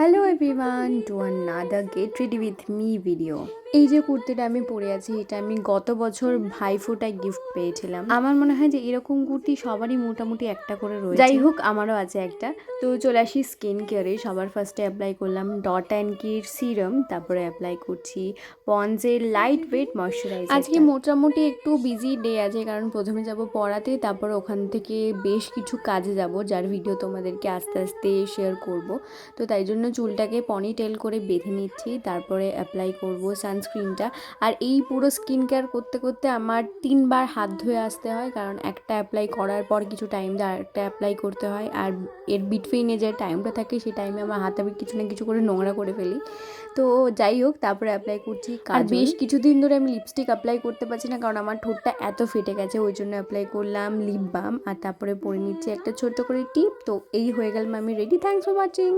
Hello everyone to another get ready with me video. এই যে কুর্তিটা আমি পরে আছি, এটা আমি গত বছর ভাইফোঁটায় গিফট পেয়েছিলাম। আমার মনে হয় যে এরকম কুর্তি সবারই মোটামুটি একটা করে রয়েছে, যাই হোক আমারও আছে একটা। তো চলে আসি স্কিন কেয়ারে। সবার ফার্স্টে অ্যাপ্লাই করলাম ডট অ্যান্ড কির সিরাম, তারপরে অ্যাপ্লাই করছি পন্ডসের লাইট ওয়েট ময়শ্চারাইজার। আজকে মোটামুটি একটু বিজি ডে আছে, কারণ প্রথমে যাব পড়াতে, তারপর ওখান থেকে বেশ কিছু কাজে যাব, যার ভিডিও তোমাদেরকে আস্তে আস্তে শেয়ার করব। তো তাই জন্য চুলটাকে পনিটেল করে বেঁধে নিচ্ছি, তারপরে অ্যাপ্লাই করব সানস্ক্রিনটা। আর এই পুরো স্কিন কেয়ার করতে করতে আমার 3বার হাত ধুয়ে আসতে হয়, কারণ একটা অ্যাপ্লাই করার পর কিছু টাইম দিয়ে আরেকটা অ্যাপ্লাই করতে হয়। আর এর বিটুইনে যে টাইমটা থাকে সেই টাইমে আমার হাতে আমি কিছু না কিছু করে নোংরা করে ফেলি। তো যাই হোক, তারপরে অ্যাপ্লাই করছি আর বেশ কিছুদিন ধরে আমি লিপস্টিক অ্যাপ্লাই করতে পারছি না, কারণ আমার ঠোঁটটা এত ফেটে গেছে। ওই জন্য অ্যাপ্লাই করলাম লিপ বাম, আর তারপরে পরে নিচ্ছি একটা ছোট্ট করে টিপ। তো এই হয়ে গেলাম আমি রেডি। Thanks for watching.